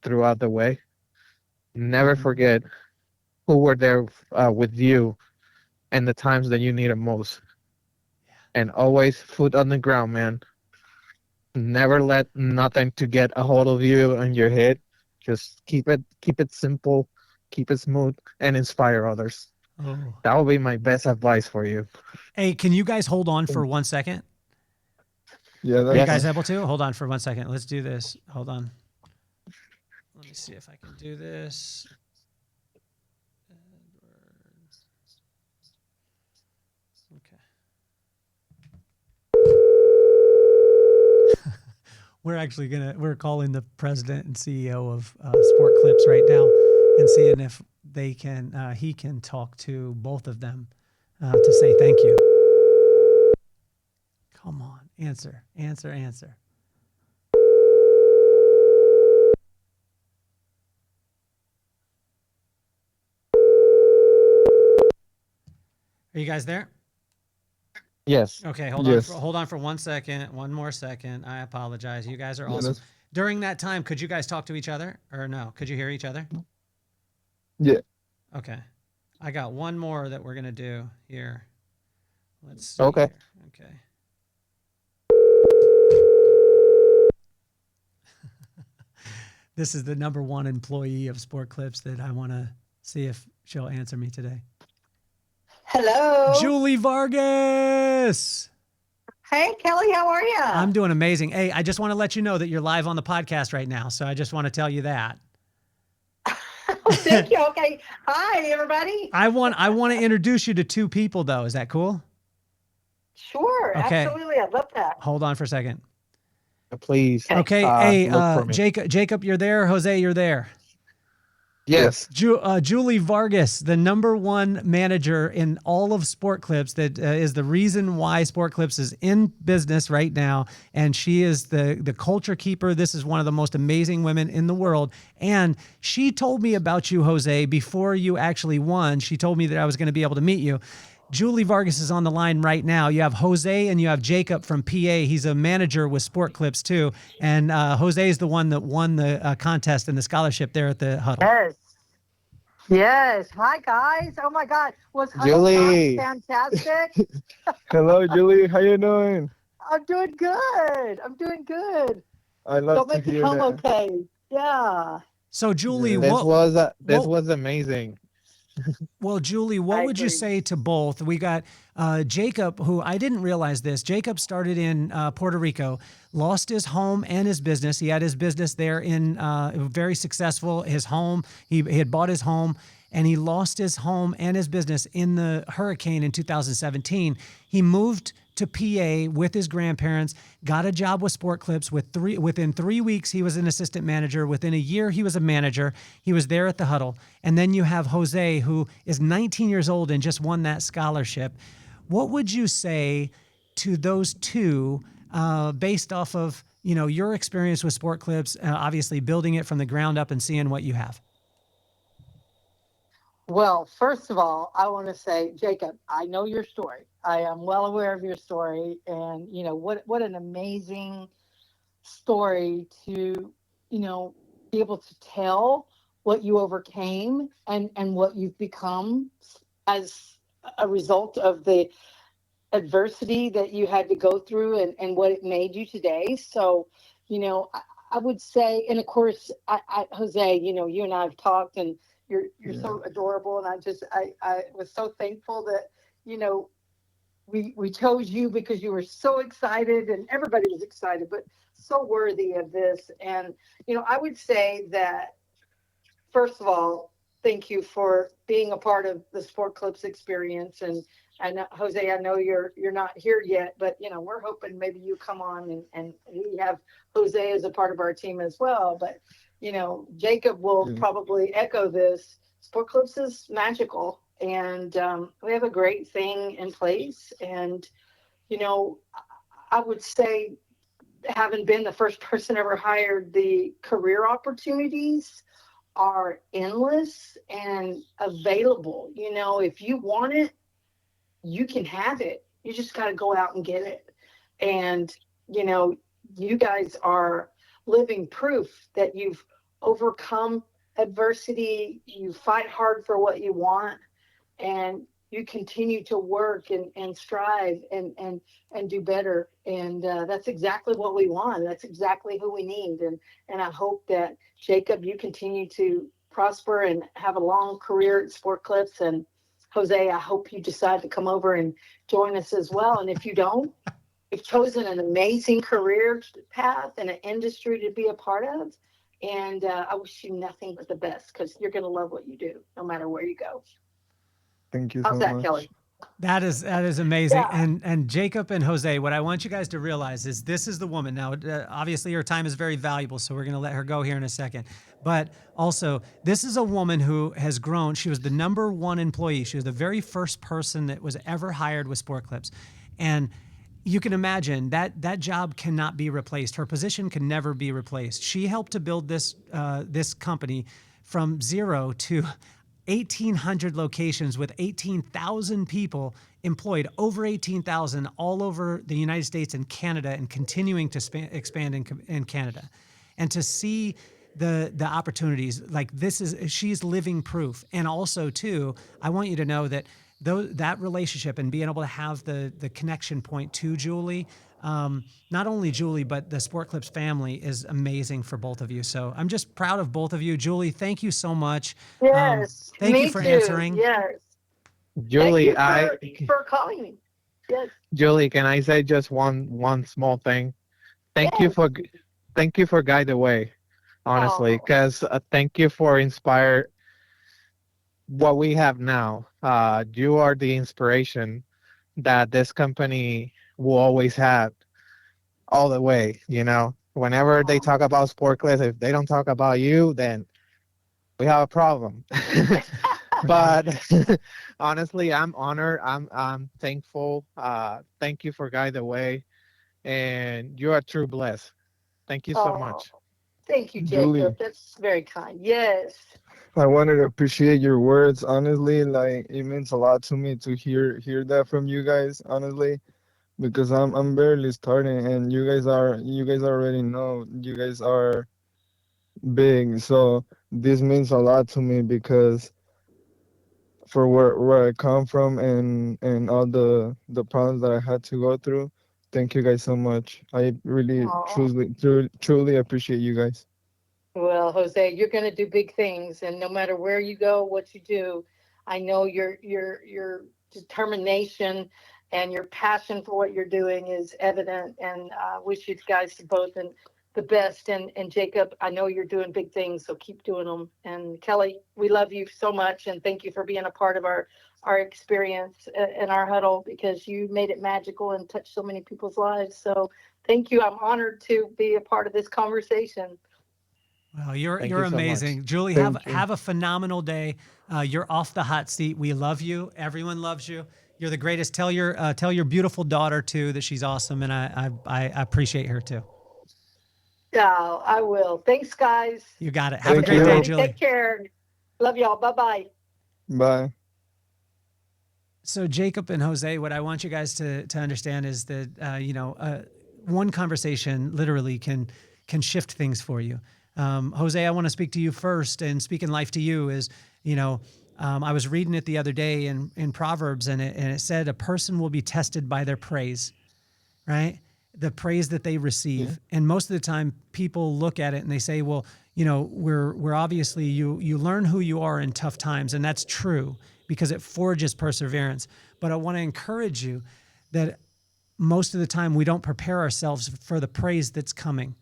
throughout the way. Never forget who were there with you and the times that you need it most. And always foot on the ground, man. Never let nothing to get a hold of you and your head. Just keep it simple, keep it smooth, and inspire others. Oh. That would be my best advice for you. Hey, can you guys hold on for 1 second? Yeah, Are you that's guys Yes. able to? Hold on for 1 second. Let's do this. Hold on. Let me see if I can do this. Okay. We're calling the president and CEO of Sport Clips right now and seeing if he can talk to both of them to say thank you. Come on, answer. Are you guys there? Yes. Okay, yes. hold on for 1 second. One more second. I apologize. You guys are Yeah, awesome. that's During that time, could you guys talk to each other or no? Could you hear each other? yeah. Okay. I got one more that we're going to do here. Let's see Okay. here. Okay. This is the number one employee of Sport Clips that I want to see if she'll answer me today. Hello. Julie Vargas. Hey, Kelly, how are you? I'm doing amazing. Hey, I just want to let you know that you're live on the podcast right now. So I just want to tell you that. Thank you. Okay. Hi, everybody. I want to introduce you to two people though. Is that cool? Sure. Okay. Absolutely. I love that. Hold on for a second. Please. Okay. Hey, Look for me. Jacob, you're there. Jose, you're there. Yes. Julie Vargas, the number one manager in all of Sport Clips, that is the reason why Sport Clips is in business right now, and she is the culture keeper. This is one of the most amazing women in the world, and she told me about you, Jose, before you actually won. She told me that I was going to be able to meet you. Julie Vargas is on the line right now. You have Jose and you have Jacob from PA. He's a manager with Sport Clips too. And Jose is the one that won the contest and the scholarship there at the huddle. Yes. Yes. Hi, guys. Oh, my God. Was Huddle not Julie. fantastic? Hello, Julie. How you doing? I'm doing good. I love Don't to make me hear home that. okay. Yeah. So Julie, Yeah. This what was amazing. Well, Julie, what I would you agree. say to both? We got Jacob, who I didn't realize this. Jacob started in Puerto Rico, lost his home and his business. He had his business there in very successful. His home, he had bought his home, and he lost his home and his business in the hurricane in 2017. He moved to PA with his grandparents, got a job with Sport Clips. Within 3 weeks, he was an assistant manager. Within a year, he was a manager. He was there at the huddle. And then you have Jose, who is 19 years old and just won that scholarship. What would you say to those two, based off of your experience with Sport Clips, obviously building it from the ground up and seeing what you have? Well, first of all, I want to say, Jacob, I know your story. I am well aware of your story. And, what an amazing story to be able to tell what you overcame and what you've become as a result of the adversity that you had to go through and what it made you today. So I would say, and of course Jose, you and I have talked, and you're Yeah. so adorable, and I was so thankful that you know we chose you because you were so excited, and everybody was excited, but so worthy of this. And I would say that, first of all, thank you for being a part of the Sport Clips experience. And Jose, I know you're not here yet, but we're hoping maybe you come on, and we have Jose as a part of our team as well. But Jacob will Yeah. probably echo this. Sport Clips is magical, and we have a great thing in place. And I would say, having been the first person ever hired, the career opportunities are endless and available. If you want it, you can have it. You just got to go out and get it. And, you guys are living proof that you've overcome adversity, you fight hard for what you want, and you continue to work and strive and do better. And that's exactly what we want. That's exactly who we need. And I hope that, Jacob, you continue to prosper and have a long career at Sport Clips. And Jose, I hope you decide to come over and join us as well. And if you don't, you've chosen an amazing career path and an industry to be a part of. And I wish you nothing but the best, because you're going to love what you do no matter where you go. Thank you How's so that, much. Kelly? That is amazing. Yeah. And Jacob and Jose, what I want you guys to realize is this is the woman. Now, obviously, her time is very valuable, so we're going to let her go here in a second. But also, this is a woman who has grown. She was the #1 employee. She was the very first person that was ever hired with Sport Clips, and you can imagine that job cannot be replaced. Her position can never be replaced. She helped to build this company from zero to 1,800 locations with 18,000 people employed, over 18,000 all over the United States and Canada, and continuing to expand in Canada. And to see the opportunities, like she's living proof. And also too, I want you to know that that relationship and being able to have the connection point to Julie, not only Julie, but the Sport Clips family, is amazing for both of you. So I'm just proud of both of you. Julie, thank you so much. Yes. Thank me you for too. answering. Yes. Julie, Thank you for calling me. Yes. Julie, can I say just one small thing? Thank you Yes. for Guide the Way, honestly, Oh, because thank you for inspire what we have now. You are the inspiration that this company will always have all the way. Whenever they talk about Sport Clips, if they don't talk about you, then we have a problem. But honestly, I'm honored. I'm thankful. Thank you for Guide the Way, and you're a true bless. Thank you so oh, much. thank you, Jacob. Julie, That's very kind. Yes. I wanted to appreciate your words. Honestly, like it means a lot to me to hear that from you guys. Honestly, because I'm barely starting, and you guys already know you guys are big. So this means a lot to me because for where I come from and all the problems that I had to go through. Thank you guys so much. I really Oh, truly appreciate you guys. well, Jose, you're going to do big things, and no matter where you go, what you do, I know your determination and your passion for what you're doing is evident. And wish you guys both and the best. And Jacob, I know you're doing big things, so keep doing them. And Kelly, we love you so much, and thank you for being a part of our experience in our huddle, because you made it magical and touched so many people's lives. So thank you. I'm honored to be a part of this conversation. Well, Thank you're you so much. amazing, Julie. Thank you. Have a phenomenal day. You're off the hot seat. We love you. Everyone loves you. You're the greatest. Tell your beautiful daughter too that she's awesome, and I appreciate her too. Yeah, I will. Thanks, guys. You got it. Have a Thank Okay, great day, you. everybody, Julie. take care. Love y'all. Bye bye. Bye. So Jacob and Jose, what I want you guys to understand is that one conversation literally can shift things for you. Jose, I want to speak to you first, and speaking life to you is, I was reading it the other day in Proverbs, and it said a person will be tested by their praise, right? The praise that they receive. Yeah. And most of the time people look at it and they say, well, we're obviously, you learn who you are in tough times. And that's true because it forges perseverance. But I want to encourage you that most of the time we don't prepare ourselves for the praise that's coming.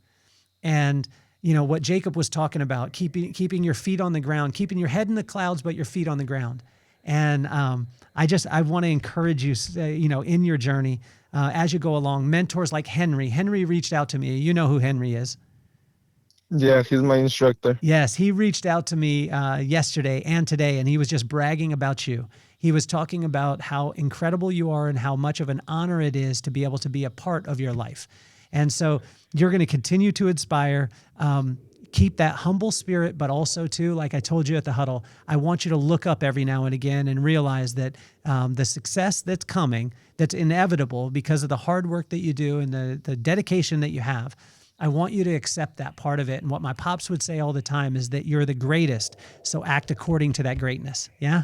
And what Jacob was talking about, keeping your feet on the ground, keeping your head in the clouds, but your feet on the ground. And I want to encourage you, in your journey as you go along. Mentors like Henry. Henry reached out to me. You know who Henry is. Yeah, he's my instructor. Yes, he reached out to me yesterday and today, and he was just bragging about you. He was talking about how incredible you are and how much of an honor it is to be able to be a part of your life. And so you're going to continue to inspire, keep that humble spirit, but also too, like I told you at the huddle, I want you to look up every now and again and realize that the success that's coming, that's inevitable because of the hard work that you do and the dedication that you have, I want you to accept that part of it. And what my pops would say all the time is that you're the greatest. So act according to that greatness. Yeah.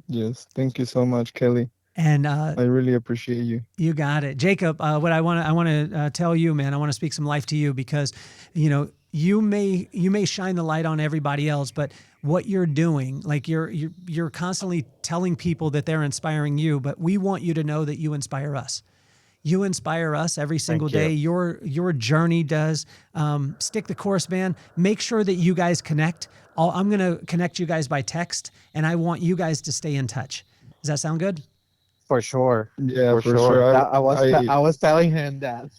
Yes. Thank you so much, Kelly. And I really appreciate you. you got it, Jacob. What I want to tell you, man, I want to speak some life to you because, you may shine the light on everybody else, but what you're doing, like you're constantly telling people that they're inspiring you, but we want you to know that you inspire us. You inspire us every single Thank you. day. Your journey does. Stick the course, man. Make sure that you guys connect. I'm gonna connect you guys by text, and I want you guys to stay in touch. Does that sound good? For sure. Yeah, For for sure. sure. That I I was telling him that.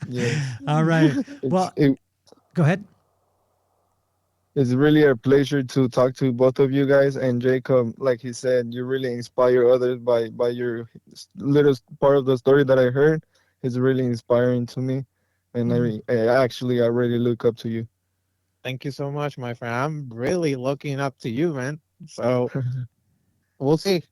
yes. All right. It's Well, it, go ahead. it's really a pleasure to talk to both of you guys. And Jacob, like he said, you really inspire others by your little part of the story that I heard. It's really inspiring to me, and Mm. I really look up to you. Thank you so much, my friend. I'm really looking up to you, man. So we'll see.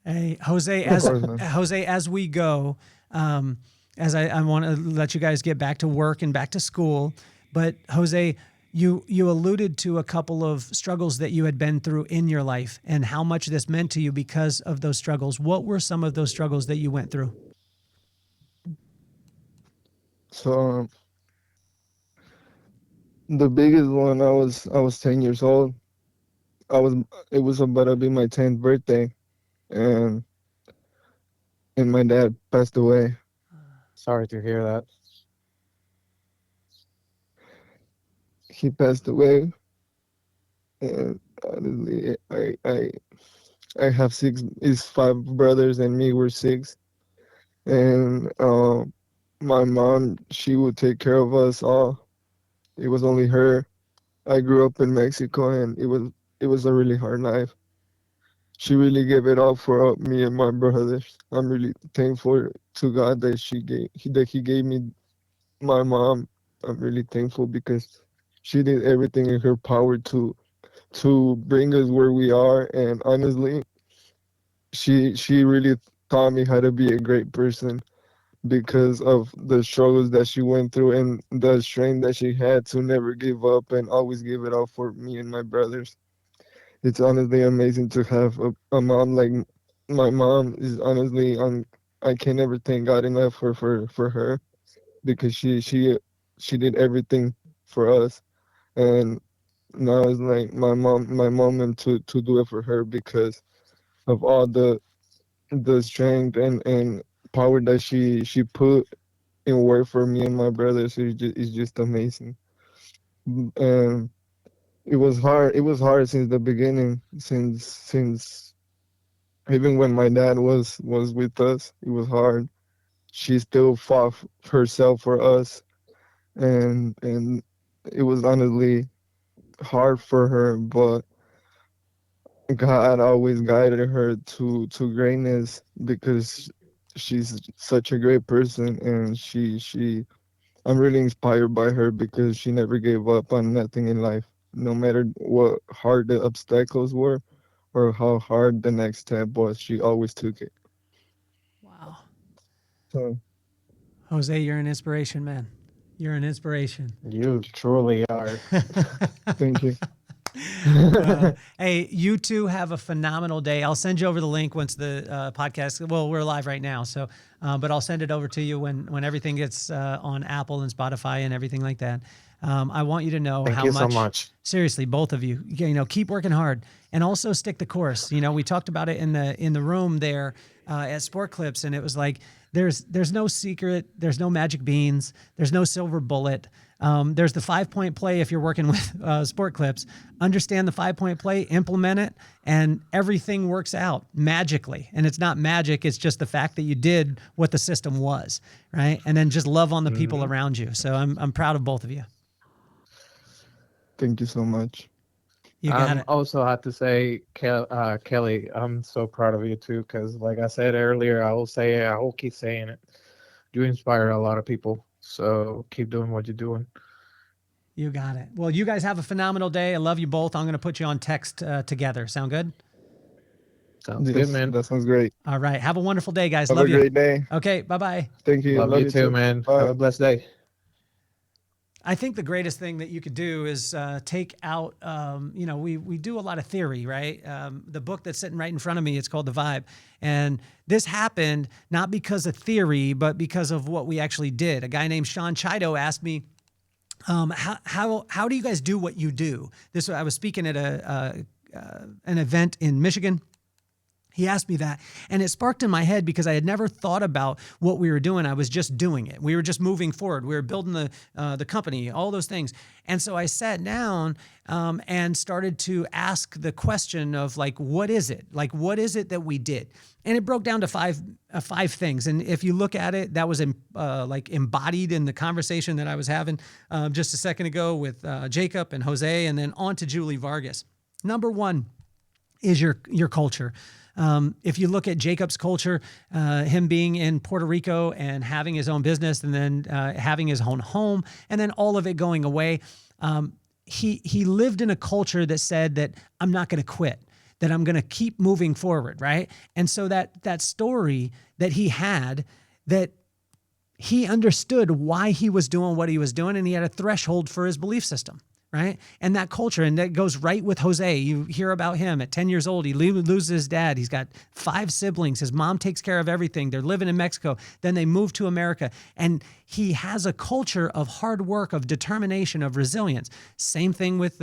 Hey, Jose, Of as course, man. Jose, as we go, as I want to let you guys get back to work and back to school, but Jose, you alluded to a couple of struggles that you had been through in your life and how much this meant to you because of those struggles. What were some of those struggles that you went through? So the biggest one, I was 10 years old. I was it was about to be my 10th birthday, and my dad passed away. Sorry to hear that. He passed away, and honestly, I have six, is five brothers, and me were six. And my mom, she would take care of us all. It was only her. I grew up in Mexico, and it was a really hard life. She really gave it all for me and my brothers. I'm really thankful to God that he gave me my mom. I'm really thankful because she did everything in her power to bring us where we are. And honestly, she really taught me how to be a great person because of the struggles that she went through and the strength that she had to never give up and always give it all for me and my brothers. It's honestly amazing to have a mom like my mom is honestly on. I can never thank God enough for her because she did everything for us, and now it's like my moment to do it for her because of all the strength and power that she put in work for me and my brothers. It's just amazing. And it was hard. It was hard since the beginning, since even when my dad was with us, it was hard. She still fought herself for us, and it was honestly hard for her, but God always guided her to greatness because she's such a great person, and she I'm really inspired by her because she never gave up on nothing in life, no matter what hard the obstacles were or how hard the next step was. She always took it. Wow. So Jose, you're an inspiration, man. You're an inspiration. You truly are. thank you. Hey, you two have a phenomenal day. I'll send you over the link once the podcast. Well, we're live right now, so but I'll send it over to you when everything gets on Apple and Spotify and everything like that. I want you to know Thank how you so much. much. Seriously, both of you, keep working hard and also stick the course. We talked about it in the room there at Sport Clips, and it was like there's no secret, there's no magic beans, there's no silver bullet. There's the 5-point play if you're working with Sport Clips. Understand the 5-point play, implement it, and everything works out magically. And it's not magic, it's just the fact that you did what the system was, right? And then just love on the people Mhm. around you. So I'm proud of both of you. Thank you so much. You got it. Also have to say, Kelly, I'm so proud of you too, because like I said earlier, I will say it, I will keep saying it. You inspire a lot of people, so keep doing what you're doing. You got it. Well, you guys have a phenomenal day. I love you both. I'm going to put you on text together. Sound good? Sounds good, Yes, man. that sounds great. All right. Have a wonderful day, guys. Have Love a you. great day. Okay. Bye-bye. Thank you. Love you too, man. Have Bye. a blessed day. I think the greatest thing that you could do is take out, we do a lot of theory, right? The book that's sitting right in front of me, it's called The Vibe. And this happened not because of theory, but because of what we actually did. A guy named Sean Chido asked me, how do you guys do what you do? I was speaking at an event in Michigan. He asked me that, and it sparked in my head because I had never thought about what we were doing. I was just doing it. We were just moving forward. We were building the company, all those things. And so I sat down and started to ask the question of like, what is it? Like, what is it that we did? And it broke down to five things. And if you look at it, that was like embodied in the conversation that I was having just a second ago with Jacob and Jose, and then on to Julie Vargas. Number one is your culture. If you look at Jacob's culture, him being in Puerto Rico and having his own business, and then having his own home, and then all of it going away, he lived in a culture that said that I'm not going to quit, that I'm going to keep moving forward, right? And so that story that he had, that he understood why he was doing what he was doing, and he had a threshold for his belief system. Right? And that culture, and that goes right with Jose. You hear about him at 10 years old. He loses his dad. He's got 5 siblings. His mom takes care of everything. They're living in Mexico. Then they move to America. And he has a culture of hard work, of determination, of resilience. Same thing with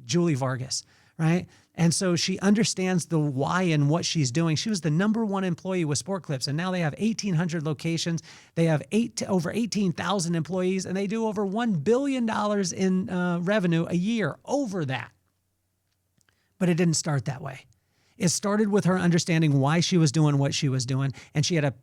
Julie Vargas, right? And so she understands the why and what she's doing. She was the #1 employee with Sport Clips, and now they have 1,800 locations. They have over 18,000 employees, and they do over $1 billion in revenue a year, over that. But it didn't start that way. It started with her understanding why she was doing what she was doing, and she had a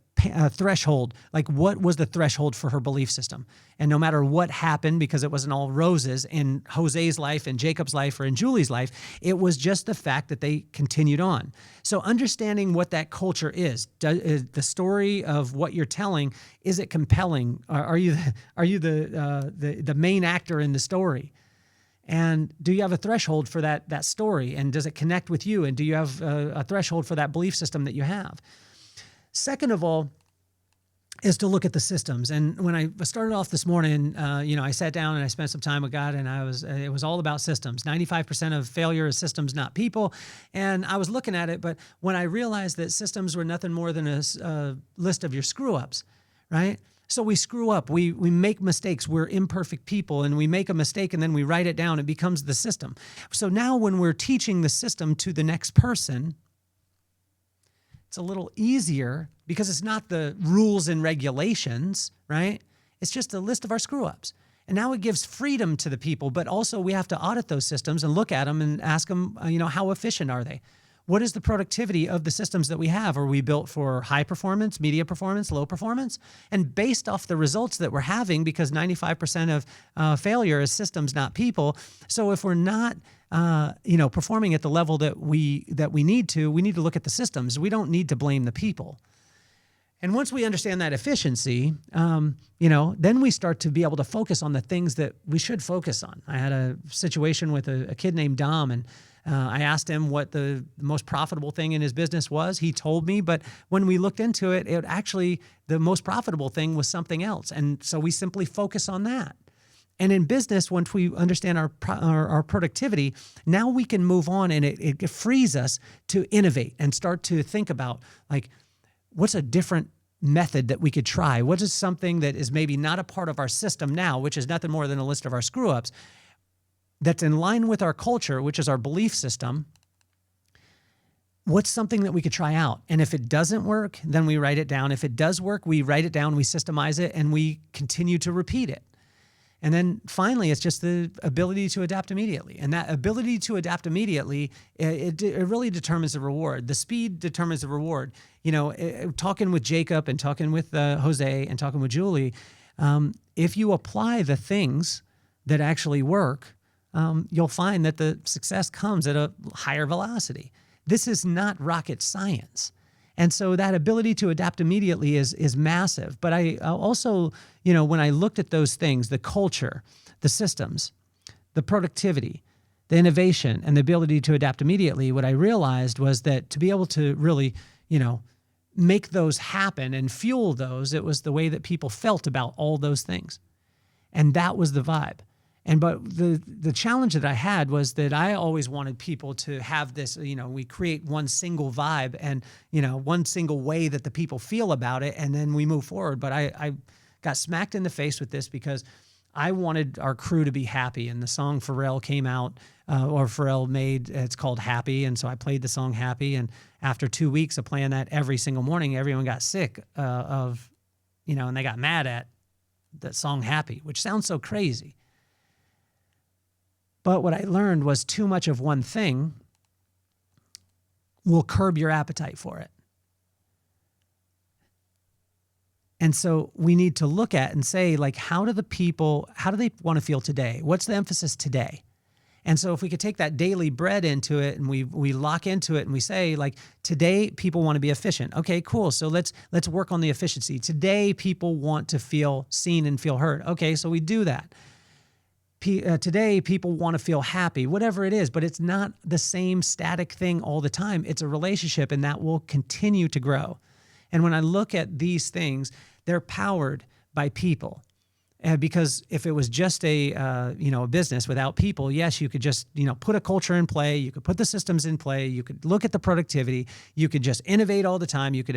threshold, like what was the threshold for her belief system. And no matter what happened, because it wasn't all roses in Jose's life and Jacob's life or in Julie's life, it was just the fact that they continued on. So understanding what that culture is the story of what you're telling, is it compelling? Are you the main actor in the story? And do you have a threshold for that story? And does it connect with you? And do you have a threshold for that belief system that you have? Second of all, is to look at the systems. And when I started off this morning, I sat down and I spent some time with God, and it was all about systems. 95% of failure is systems, not people. And I was looking at it, but when I realized that systems were nothing more than a list of your screw-ups, right? So we screw up, we make mistakes, we're imperfect people, and we make a mistake and then we write it down, it becomes the system. So now when we're teaching the system to the next person, it's a little easier because it's not the rules and regulations, right? It's just a list of our screw-ups. And now it gives freedom to the people, but also we have to audit those systems and look at them and ask them, how efficient are they? What is the productivity of the systems that we have? Are we built for high performance, medium performance, low performance? And based off the results that we're having, because 95% of failure is systems, not people. So if we're not, performing at the level that we need to look at the systems. We don't need to blame the people. And once we understand that efficiency, then we start to be able to focus on the things that we should focus on. I had a situation with a kid named Dom, and I asked him what the most profitable thing in his business was. He told me, but when we looked into it, the most profitable thing was something else. And so we simply focus on that. And in business, once we understand our productivity, now we can move on, and it frees us to innovate and start to think about, like, what's a different method that we could try? What is something that is maybe not a part of our system now, which is nothing more than a list of our screw-ups, that's in line with our culture, which is our belief system? What's something that we could try out? And if it doesn't work, then we write it down. If it does work, we write it down, we systemize it, and we continue to repeat it. And then finally, it's just the ability to adapt immediately. And that ability to adapt immediately, it really determines the reward. The speed determines the reward. Talking with Jacob and talking with Jose and talking with Julie, if you apply the things that actually work, you'll find that the success comes at a higher velocity. This is not rocket science. And so that ability to adapt immediately is massive. But I also, when I looked at those things, the culture, the systems, the productivity, the innovation, and the ability to adapt immediately, what I realized was that to be able to really, make those happen and fuel those, it was the way that people felt about all those things. And that was the vibe. But the challenge that I had was that I always wanted people to have this, we create one single vibe and, one single way that the people feel about it, and then we move forward. But I got smacked in the face with this because I wanted our crew to be happy. And the song Pharrell came out, or Pharrell made, it's called Happy. And so I played the song Happy. And after 2 weeks of playing that every single morning, everyone got sick and they got mad at that song Happy, which sounds so crazy. But what I learned was too much of one thing will curb your appetite for it. And so we need to look at and say, like, how do they want to feel today? What's the emphasis today? And so if we could take that daily bread into it and we lock into it and we say, like, today people want to be efficient. Okay, cool. So let's work on the efficiency. Today people want to feel seen and feel heard. Okay, so we do that. Today people want to feel happy, whatever it is, but it's not the same static thing all the time. It's a relationship, and that will continue to grow. And when I look at these things, they're powered by people. Because if it was just a business without people, yes, you could just, put a culture in play. You could put the systems in play. You could look at the productivity. You could just innovate all the time. You could,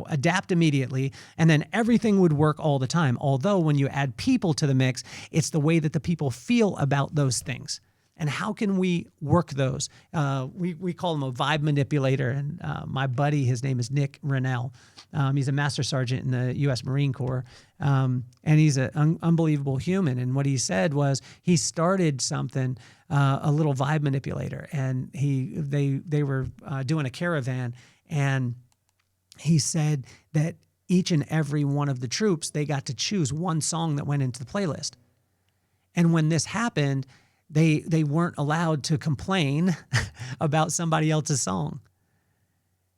adapt immediately, and then everything would work all the time. Although when you add people to the mix, it's the way that the people feel about those things. And how can we work those? We call him a vibe manipulator. And my buddy, his name is Nick Rennell. He's a master sergeant in the U.S. Marine Corps. And he's an unbelievable human. And what he said was he started something, a little vibe manipulator. And they were doing a caravan. And he said that each and every one of the troops, they got to choose one song that went into the playlist. And when this happened, they weren't allowed to complain about somebody else's song.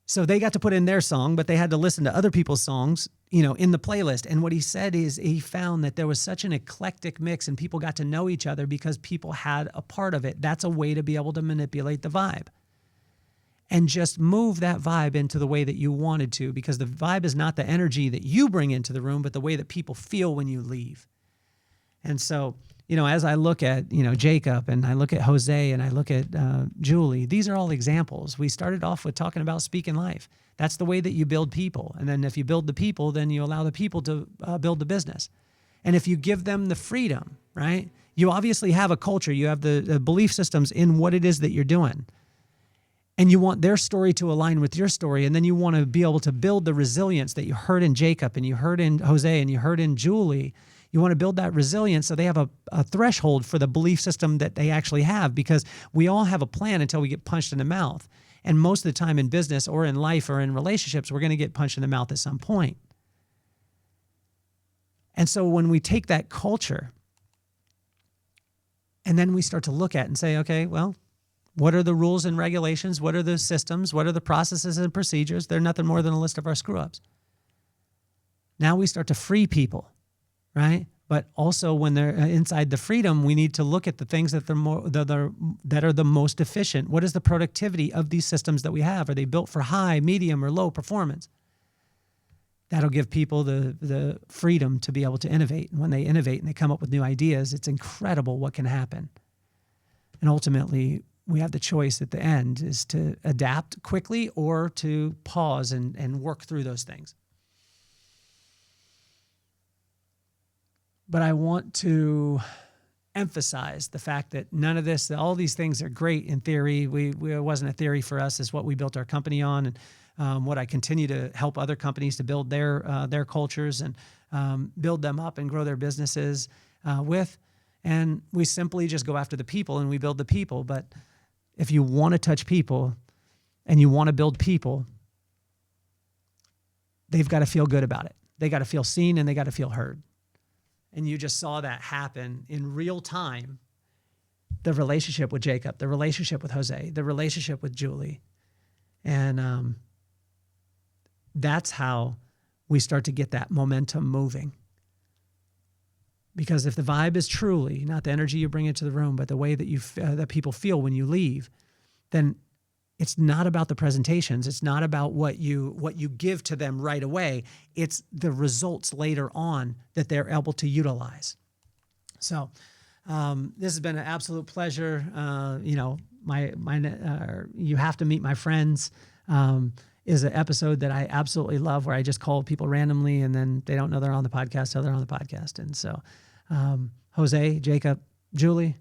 So they got to put in their song, but they had to listen to other people's songs, in the playlist. And what he said is he found that there was such an eclectic mix and people got to know each other because people had a part of it. That's a way to be able to manipulate the vibe. And just move that vibe into the way that you wanted to, because the vibe is not the energy that you bring into the room, but the way that people feel when you leave. And so, as I look at, Jacob, and I look at Jose, and I look at Julie, these are all examples. We started off with talking about speaking life. That's the way that you build people. And then if you build the people, then you allow the people to build the business. And if you give them the freedom, right, you obviously have a culture. You have the belief systems in what it is that you're doing. And you want their story to align with your story. And then you want to be able to build the resilience that you heard in Jacob, and you heard in Jose, and you heard in Julie. You want to build that resilience so they have a threshold for the belief system that they actually have, because we all have a plan until we get punched in the mouth. And most of the time in business or in life or in relationships, we're going to get punched in the mouth at some point. And so when we take that culture and then we start to look at and say, okay, well, what are the rules and regulations? What are the systems? What are the processes and procedures? They're nothing more than a list of our screw-ups. Now we start to free people. Right? But also when they're inside the freedom, we need to look at the things that are the most efficient. What is the productivity of these systems that we have? Are they built for high, medium, or low performance? That'll give people the freedom to be able to innovate. And when they innovate and they come up with new ideas, it's incredible what can happen. And ultimately, we have the choice at the end is to adapt quickly or to pause and work through those things. But I want to emphasize the fact that none of this, all these things are great in theory. It wasn't a theory for us. It's what we built our company on, and what I continue to help other companies to build their cultures and build them up and grow their businesses with. And we simply just go after the people and we build the people. But if you want to touch people and you want to build people, they've got to feel good about it. They got to feel seen and they got to feel heard. And you just saw that happen in real time. The relationship with Jacob, the relationship with Jose, the relationship with Julie. And that's how we start to get that momentum moving. Because if the vibe is truly not the energy you bring into the room, but the way that that people feel when you leave, then it's not about the presentations. It's not about what you give to them right away. It's the results later on that they're able to utilize. So this has been an absolute pleasure. You Have to Meet My Friends is an episode that I absolutely love, where I just call people randomly and then they don't know they're on the podcast till they're on the podcast. And so Jose, Jacob, Julie,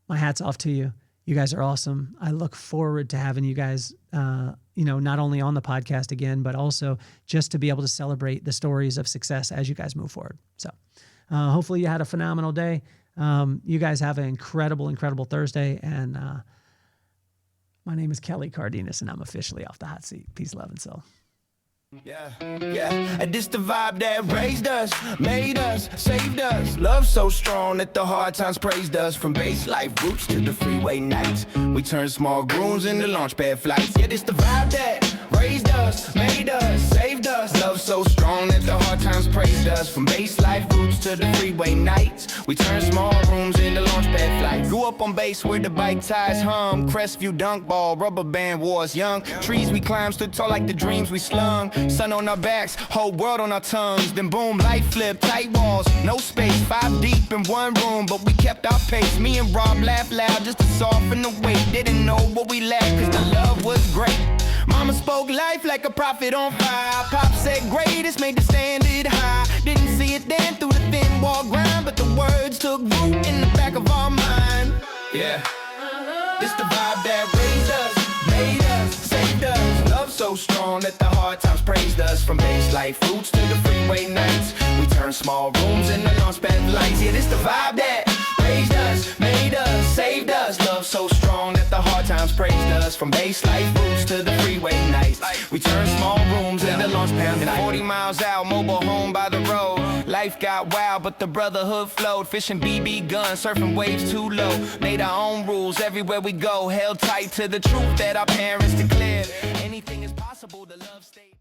my hat's off to you. You guys are awesome. I look forward to having you guys, not only on the podcast again, but also just to be able to celebrate the stories of success as you guys move forward. So hopefully you had a phenomenal day. You guys have an incredible, incredible Thursday. And my name is Kelly Cardenas, and I'm officially off the hot seat. Peace, love, and soul. Yeah, and this the vibe that raised us, made us, saved us. Love so strong that the hard times praised us. From base life roots to the freeway nights, we turn small grooves into launch pad flights. Yeah, this the vibe that raised us, made us, saved us. Love so strong that the hard times praised us. From base life roots to the freeway nights, we turn small rooms into launch pad flights. Grew up on base where the bike ties hum, Crestview dunk ball, rubber band wars young. Trees we climbed stood tall like the dreams we slung. Sun on our backs, whole world on our tongues. Then boom, light flip, tight walls, no space. 5 deep in one room, but we kept our pace. Me and Rob laughed loud just to soften the weight. Didn't know what we lacked, cause the love was great. Mama spoke life like a prophet on fire. Pop said greatest made the standard high. Didn't see it then through the thin wall grind, but the words took root in the back of our mind. Yeah, it's the vibe that raised us, made us, saved us. Love so strong that the hard times praised us. From base life roots to the freeway nights, we turn small rooms into launch pad lights. Yeah, this the vibe that raised us, made us, saved us. Love so strong that the hard times praised us. From base life roots to the freeway nights, we turn small rooms into launch pad lights. 40 miles out, mobile home by the road. Life got wild, but the brotherhood flowed. Fishing BB guns, surfing waves too low. Made our own rules everywhere we go. Held tight to the truth that our parents declared. Anything is possible, the love stayed.